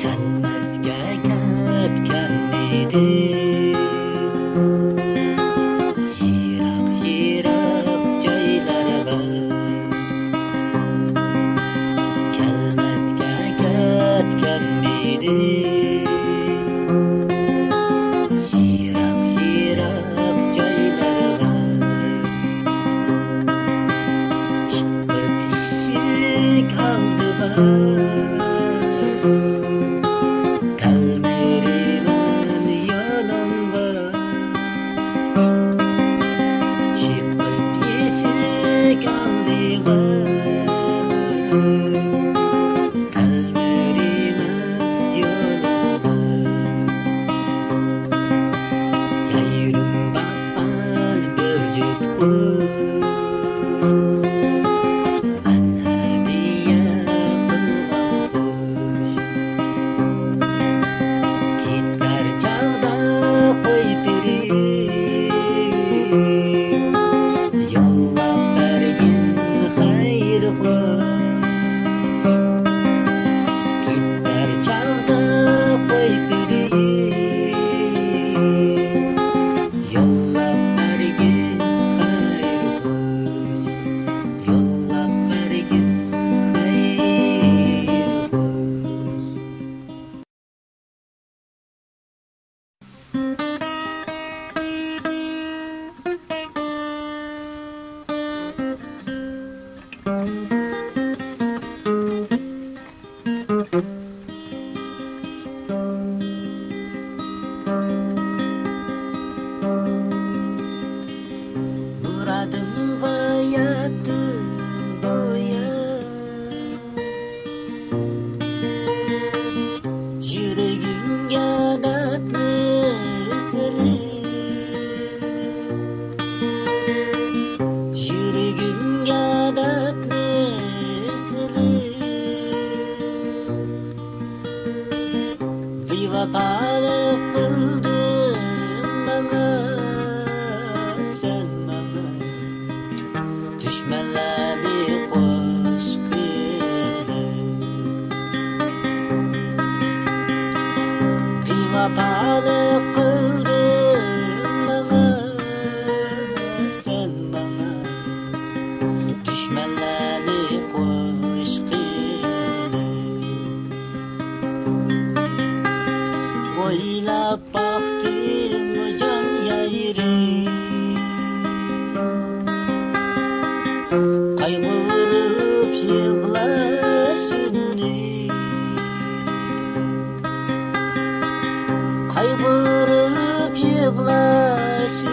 Kelmesge ketken miydi? Yirak joylarga kelmesge ketken miydi? Yirak joylarga çıkıp eshik aldıma kalmeriman yolumga çıkıp eshik aldıma kalmeriman yolumga yayrım bapan bir jutku men hadiye qilgan qo'sh kitlar chog'da qo'y pirim yollab bergin xayr xo'sh kitlar chog'da qo'y pirim yollab bergin xayr xo'sh yollab bergin xayr xo'sh. Muradımga yattım boya yüreğimge tatlı selim yüreğimge tatlı selim bevafalık kıldın bana sen bana düşmanlarni hoş qilib bevafalık kıldın bana sen bana düşmanlarni hoş qilib o'ylab boqdim jon yayri qayg'urib yig'lashimni qayg'urib yig'lashimni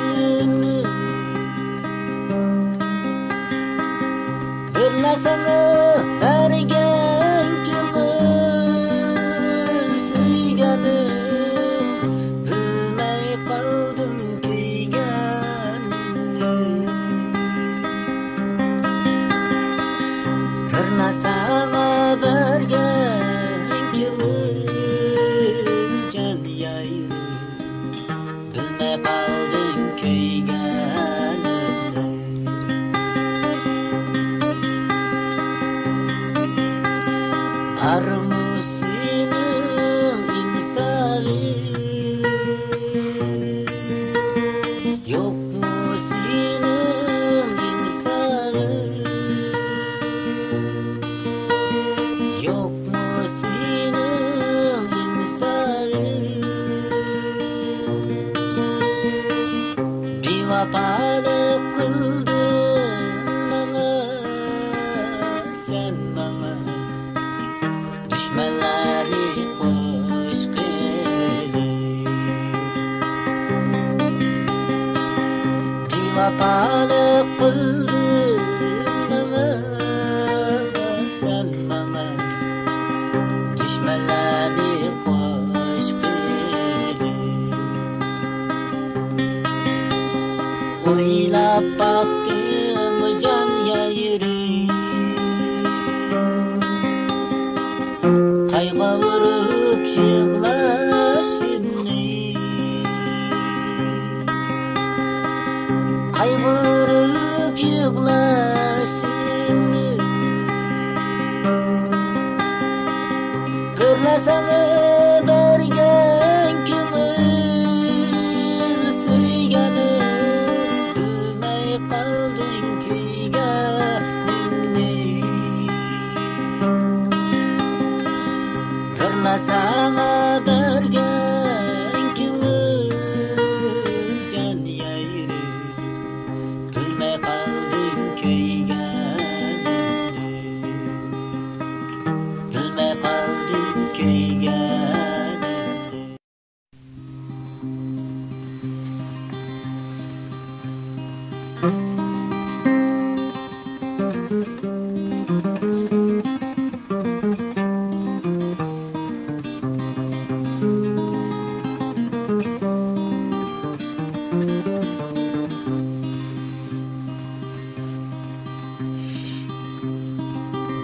bir narsani bergan kimim suyganim bilmay qoldim kuyganimni bir narsani bergan kimim jon yayri bilmay qoldim kuyganimni barmi sening insafing yo'qmi sening insafing yo'qmi sening insafing bevafalık qildin bana sen bana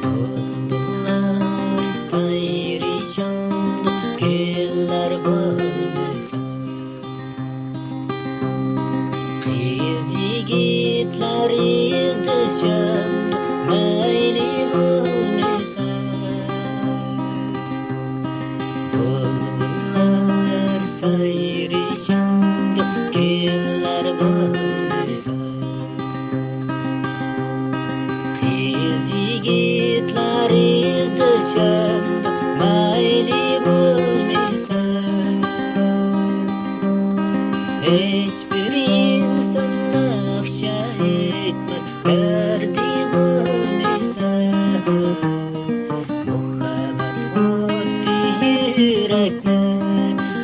Bulbullar sayrışandı, güller bo'lmasa. Qiz yigitlar izdashamdi, mayli bo'lmasa. Bulbullar sayrışandı, güller bo'lmasa. Qiz yigitlar izdashamdi, mayli bo'lmasa. Hech bir inson naqsha etmas, dardi bo'lmasa. Muhabbat oddiy yurakni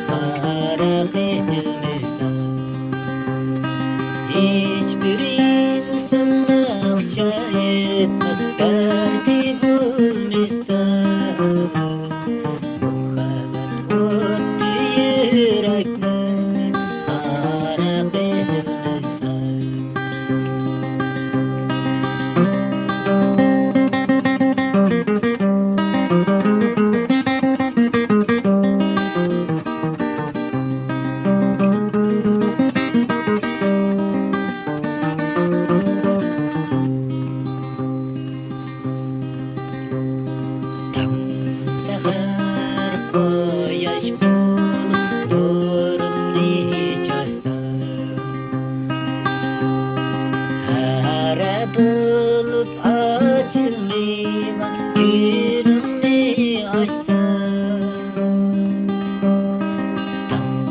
farq etmasa. Hech bir inson naqsha etmas, dardi bo'lmasa. Muhabbat oddiy yurakni farq etmasa. Tong sahar quyosh bo'lib nurimni chaqsam, hara bo'lib ochilmayman, gulimni ochsam. Tong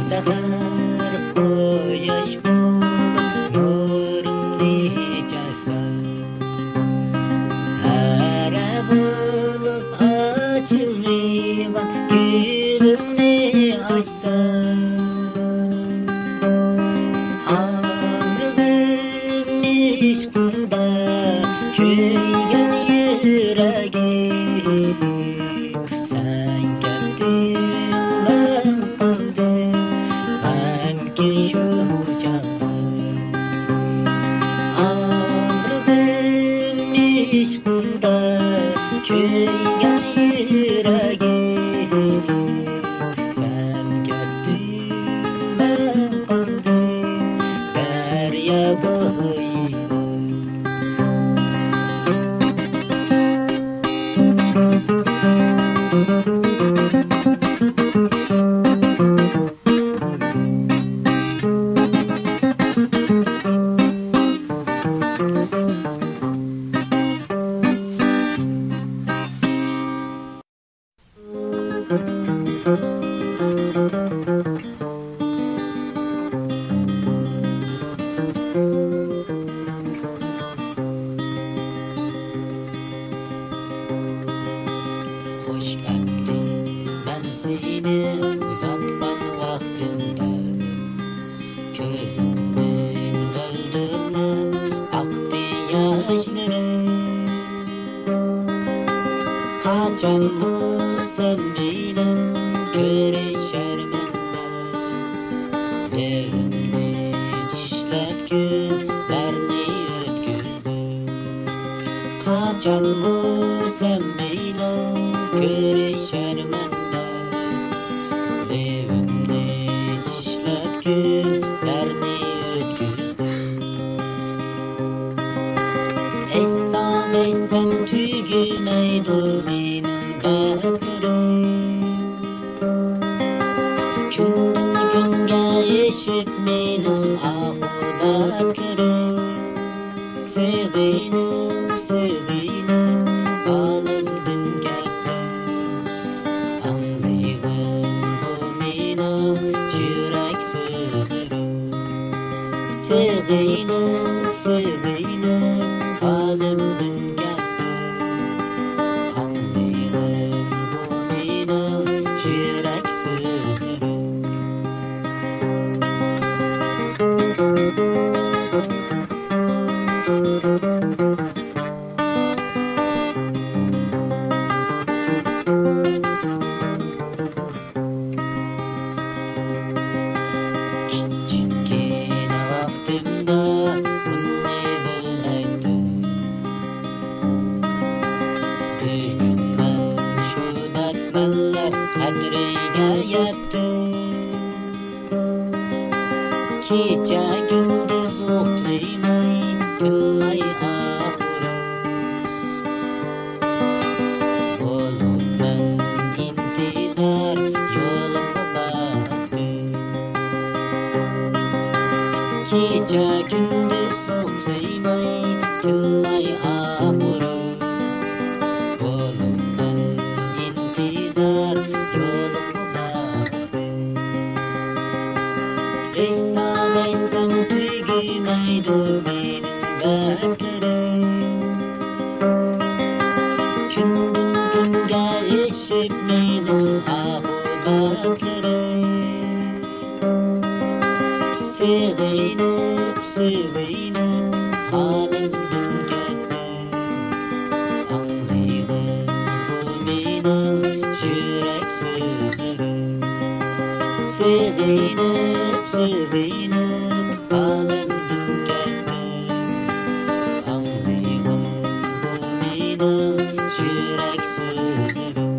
sahar quyosh bo'lib nurimni chaqsam, hara bo'lib ochilmayman, gulimni ochsam. Amrig'im ishqda kuygan yuragim, sen ketding, men qoldim, g'amgin shu chog'da. Amrig'im ishqda kuygan yuragim, sen ketding, men qoldim, daryo bo'yida. Xo'sh endi men seni uzatgan vaqtimda, ko'zimning g'ildirlab oqdi yoshlarim. Qachon sen bilan ko'risharman men, yerimni tishlab kunlarni o'tkazdim. Qachon sen bilan ko'risharman men, yerimni tishlab kunlarni o'tkazdim. Esan tugunaydi mening dardlarim, kundan kunga eshib mening ahudatlarim. Sevginim, sevginim, qolimdan ketdim, anglayman bu mening yurak so'zlarim. Sevginim, sevginim, qolimdan ketdim, anglayman bu mening yurak so'zlarim. Kichkina vaqtimda bunday bo'lmaydi. uykuga yattım. Kecha gündüz uxlaymay, tinmay oxiri bo'libman intizor yo'limga baxtim. Kecha gündüz uxlaymay, tinmay oxiri bo'libman intizor yo'limga baxtim. Eysam tügümaydi mening dardlarim. Kundan kunga eshib mening oqibatlarim. Sevinib, sevinib halimdan ketdim. Anglayman bu mening yurak so'zlarim. Sevinib, sevinib halimdan ketdim. Anglayman bu mening yurak so'zlarim.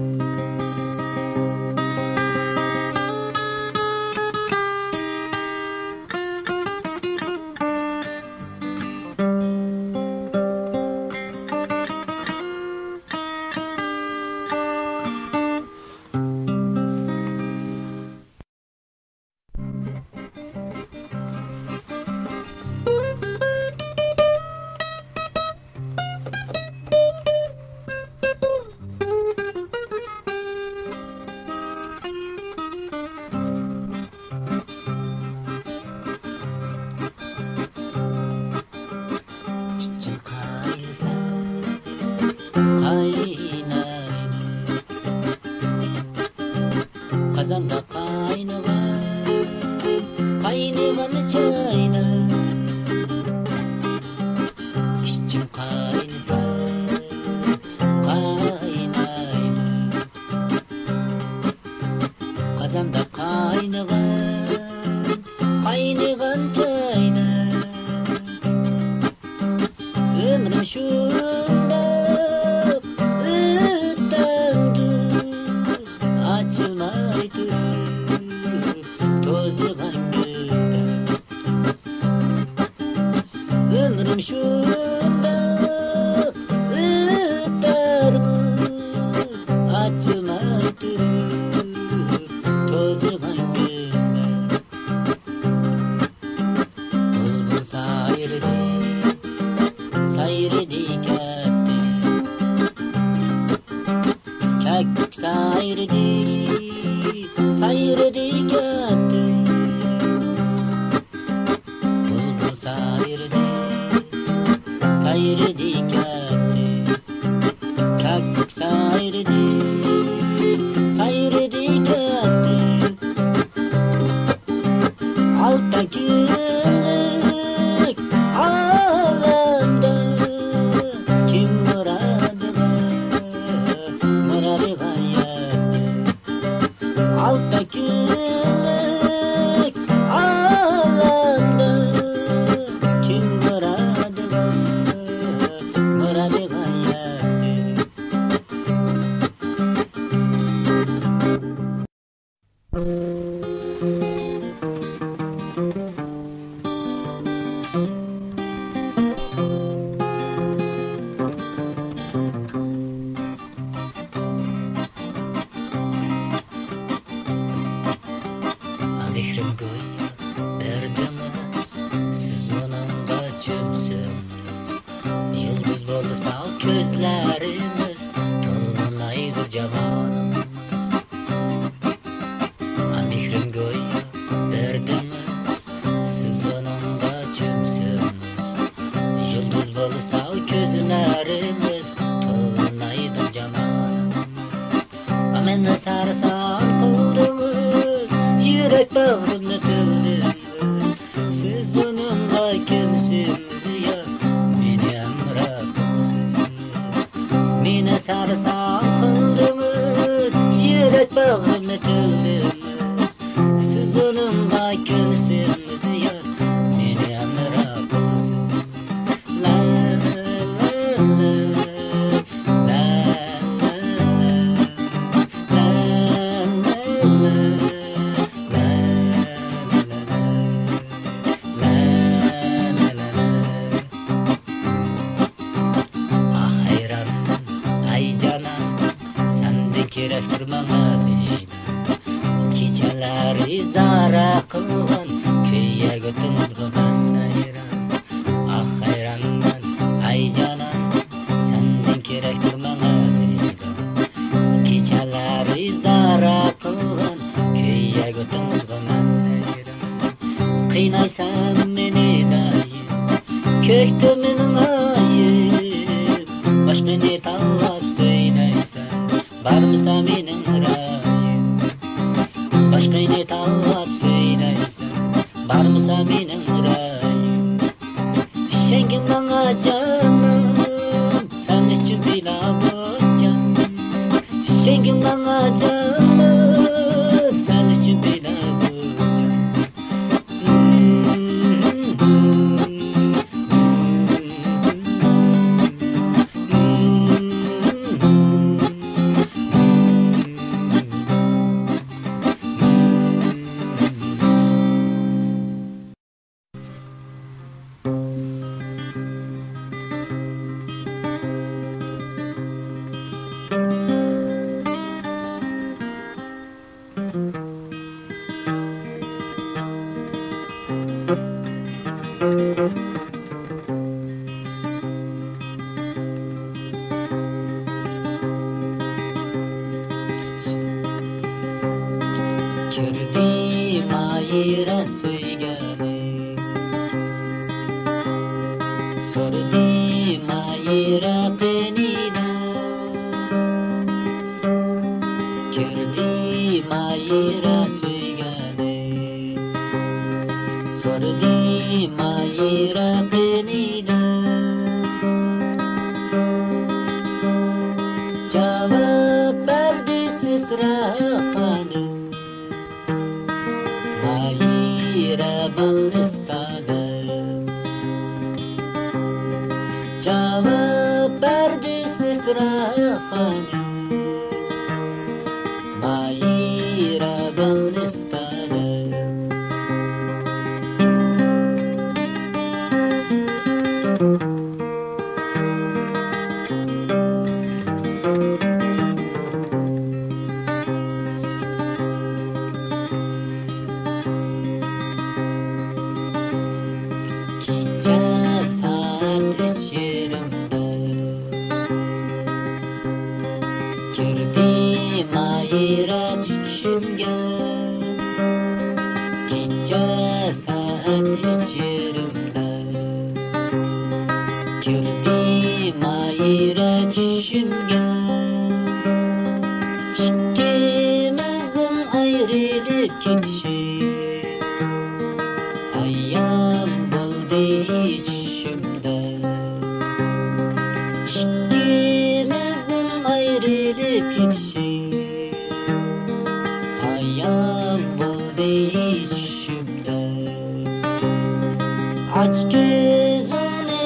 İçim kaysa kaynaydı. Kazanda kaynagan çayna. İçim kaynasa kaynaydı. Kazanda kaynagan çayna. Ömrüm şundaq ötdü, açılmay turib to'zg'an gullar. Ömrüm şundaq ötdü, açılmay turib to'zg'an gullar. Bulbul sayredi ketdi. Kaklik sayredi ketdi. Bulbul sayredi ketdi. Kaklik sayredi ketdi. Altta gülük ağlamda kim muradıga yattı. Altta gülük ağlamda kim muradıga yattı. Mehrim go'yo berdingiz, siz uningga cho'msimiz. Yulduz bo'ldi sal ko'zlarimiz, to'lg'anaydi javonimiz. Mehrim go'yo berdingiz, siz uningga cho'msimiz. Yulduz bo'ldi sal ko'zlarimiz, to'lg'anaydi javonimiz. Meni sarson qildingiz, yurak bağrımda tildiniz. Siz onunla kimsiniz ya, meni emretmişsiniz. Meni sarson qildingiz, yurak bağrımda tildiniz. Siz onunla kimsiniz ya, meni emretmişsiniz. La la la la la la la la. canan senden kerektir bana bizga. Kechalari zara qilgan kuyga o'timiz qiynaysan meni dayim ko'kda mening ayim boshqa ne tanlab söyleysen barmisa mening rayim boshqa ne tanlab söyleysen barmisa mening rayim ishengin bana canım sen için bila bocan ishengin bana canım sen için bila bocan Kirdim ayıra söygemi Sordum ayıra qenina Kirdim ayıra söygemi Sordum ayıra qenina Cevap verdi sesra hanım Ayıra balıstalım Cevap verdi sesra hanım Ayıra balıstalım Girdim ayıra düşümge Gece saat içerimde Girdim ayıra düşümge İkimizden ayrılıp gitişi Ayyam buldu içimde İkimizden ayrılıp gitişi Ayyam buldu içimde Aç gözünü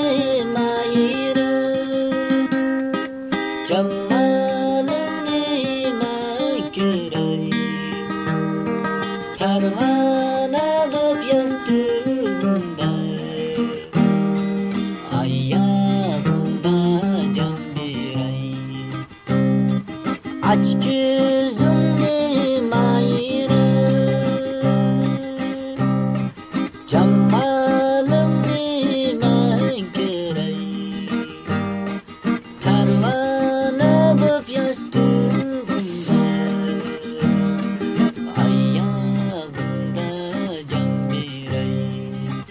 ayıra Cemalini göreyim Pervane olup yastığımda Ayağımda can vereyim Aç gözünü ayıra Cemalini göreyim Pervane olup yastığımda Ayağımda can vereyim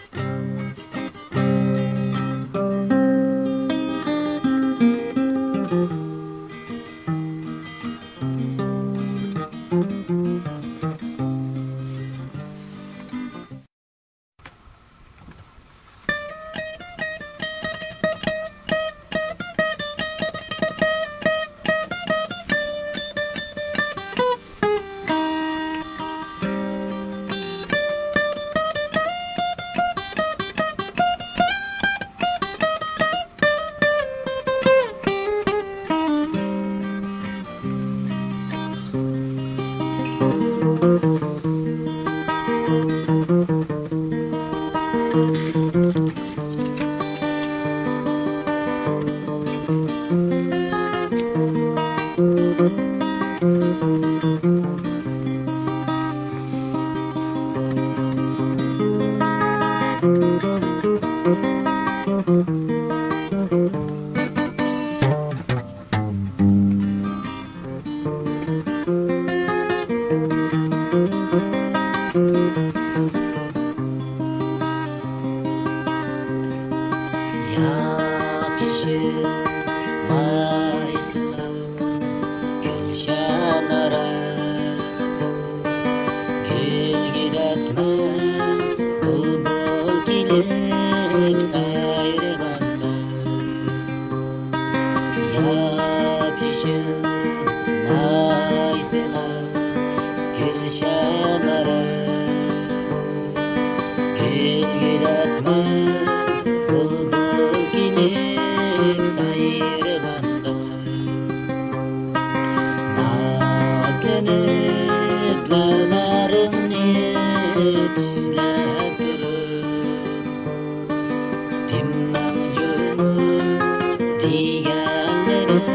deganlarim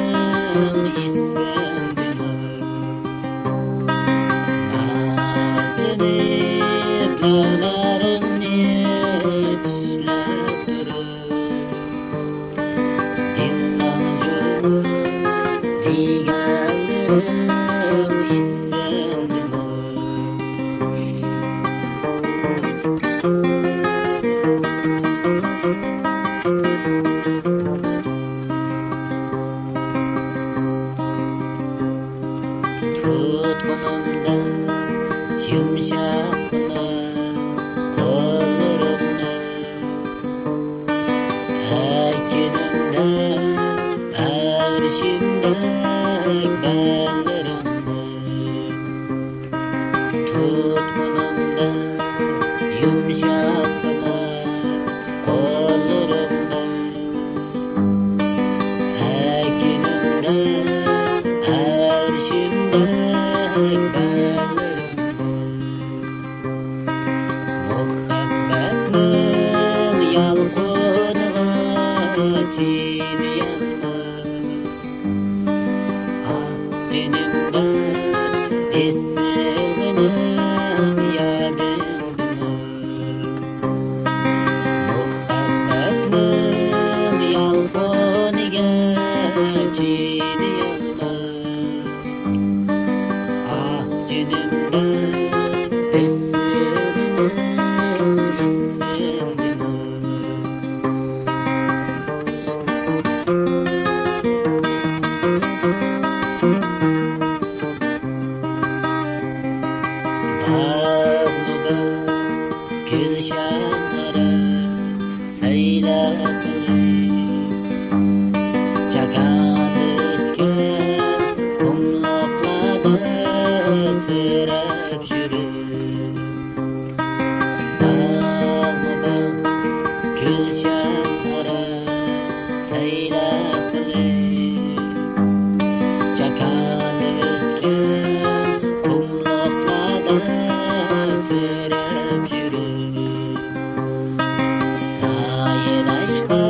esimdimi? Nazlanib lablarimni tishlab turib, Dimmanjum deganlarim esimdimi? Tutqunimda yumshoqqina qo'llarimni, haykinimda avrishimdek ballarimni. Tutqunimda yumshoqqina qo'llarimni, haykinimda avrishimdek ballarimni. Muhabbatning yalqovlig'iga chidayolmay, jinimda esirg'inim yodimdimi? Muhabbatning yalqovligiga chidayolmay, jinimda esirg'inim esimdimi? Bag'riga gulshanlari saylab Chaqalisga qumloqlarda so'rab yurib, bag'riga gulshanlari saylab Chaqalisga qumloqlarda so'rab yurib, saylashqa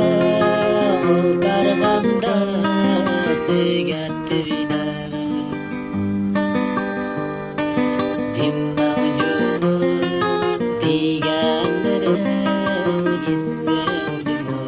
oltarg'anda сөйгәттүйдә. Dimmanjum deganlarim esimdimi?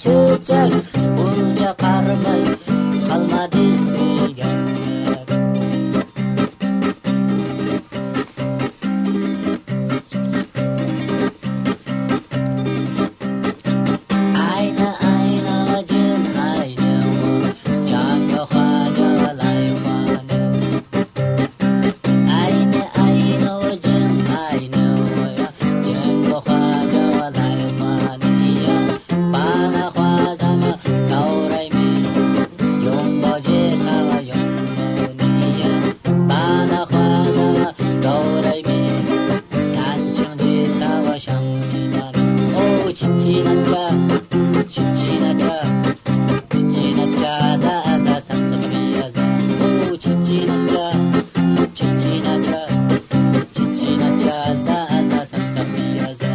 çiçek bunca karmay kalmadı suyganlar. Ayna ayna vajın ayna o cango khana laywana. Ayna ayna vajın ayna o cango khana laywana. Bana khwazama kaurai mi yombo jetawa yombo niya. Bana khwazama kaurai mi 단청 jetawa shangjinan. Oh chichinacha chichinacha chichinacha zaza samsakabiyaza. Oh chichinacha chichinacha chichinacha zaza samsakabiyaza.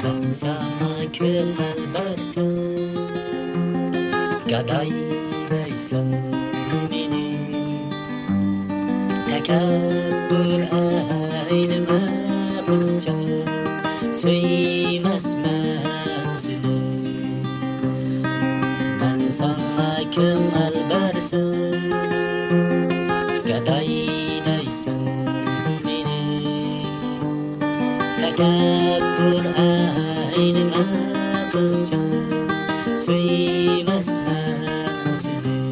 Ben sana kömel versen gaday versen beni tekebbür eyleme kızca söymez menzili. Ben sana kömel versen gaday versen beni tekebbür eyleme kızca söymez menzili.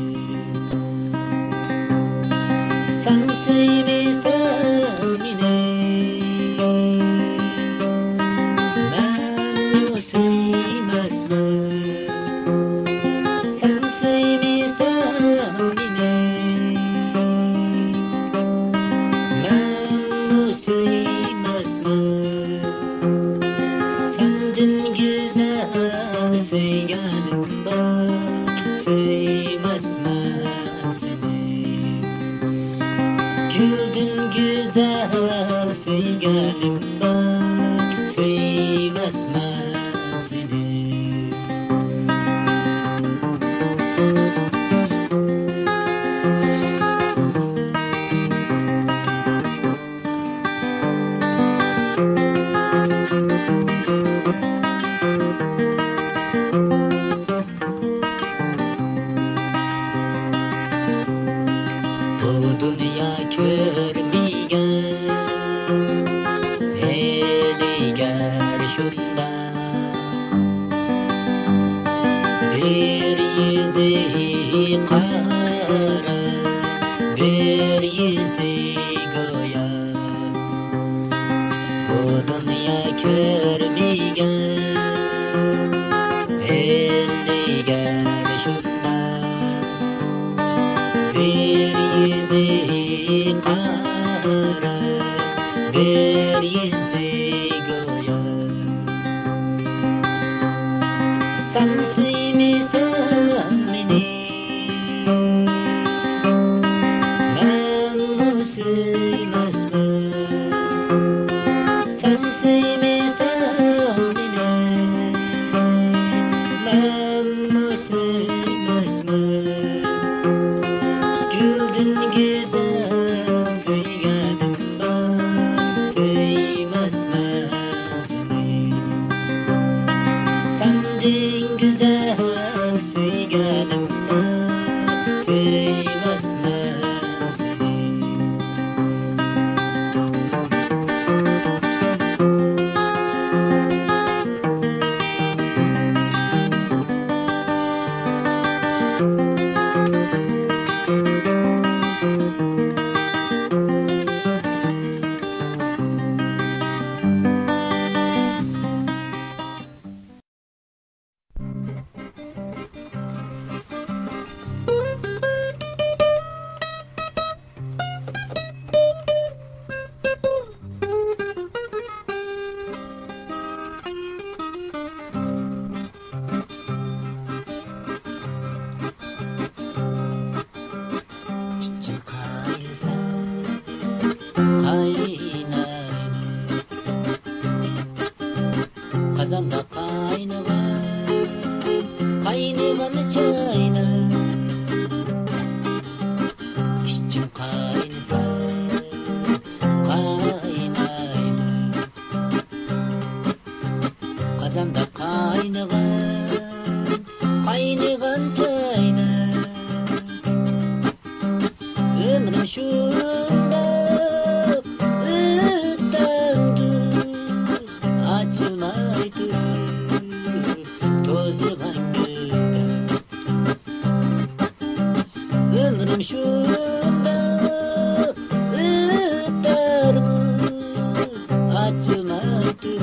Sen söylesen beni ben söymezmem. Sen söylesen beni ben söymezmem. Sendin güzel söylenim ben söymezmem seni. Güldün güzel söylenim ben söymezmem seni. Bu dünya körmigen eliger şunda. Bir yüzü kara bir yüzü goya. Bu dünya körmigen eliger şunda. Bir yüzü kara bir yüzü goya. Sen söylesen beni ben mi söylesmem. Sen söylesen beni ben mi söylesmem. Güldün güzel söyledim ben söymezmem seni. Sendin güzel söyledim ben söymezmem seni. Kaynıgan çayna İçim kaynasa kaynaydı. Kazanda kaynagan çayna ömrüm şundap ötündü. Açılmaydı tozgan gülüm. Ömrüm şundap ötermi açılmaydı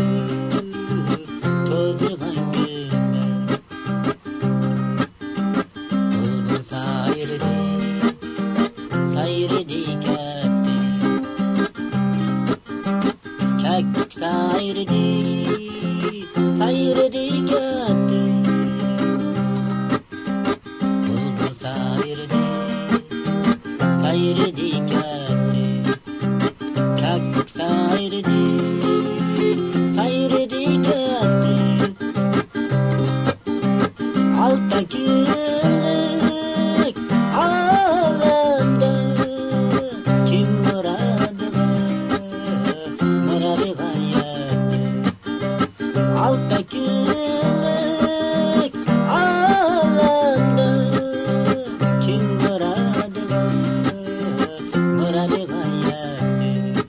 tozgan gülüm. Bulbul sayredi gitti. Kek sayredi gitti. Bulbul sayredi gitti. Kek sayredi gitti. Altta gülük ağlamda kim muradıga yattı. Altta gülük ağlamda kim muradıga yattı.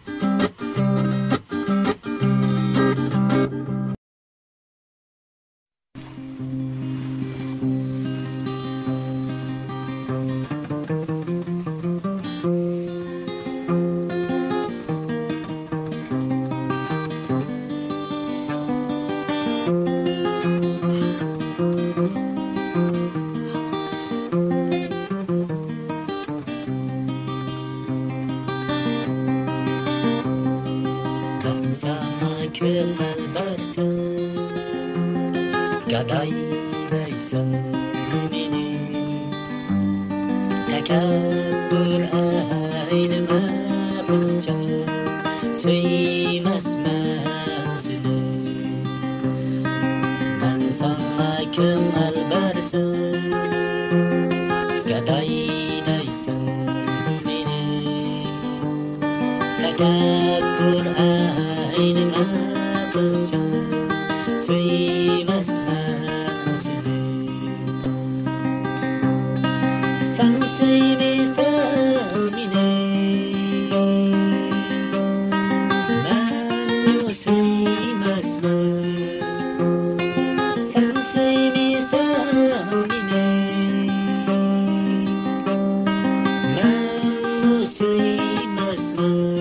Ben sana kömel versen gadaylaysan beni. Tekebbür eyleme kızca söymezmen seni. Ben sana kömel versen gadaylaysan beni. Tekebbür eyleme kızca söymezmen seni. Sen söymesen beni ben söymezmen. Sen söymesen beni ben söymezmen.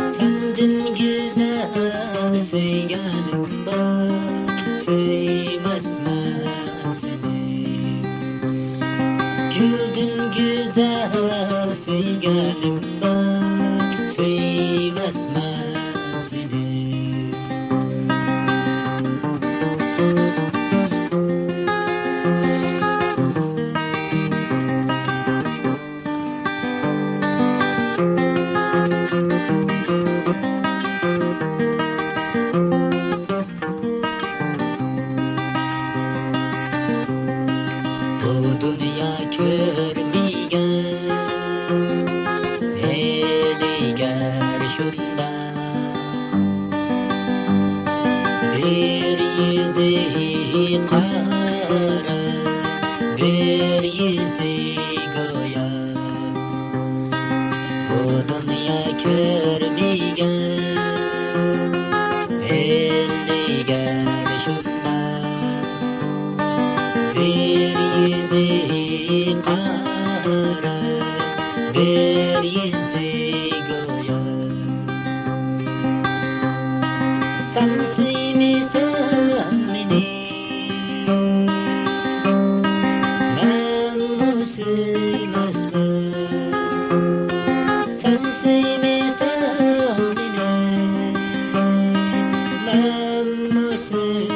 Sendin güzel söylenim ben söymezmen seni. Güldün güzel söylenim ben söymezmen seni. Bu dünya körmeyen eliger şunda. Bir yüzü kara, bir yüzü goya. Bu dünya körmeyen eliger şunda. Bir yüzü kara, bir yüzü goya. Sen söymesen beni ben söymezmen. Sen söymesen beni ben söymezmen.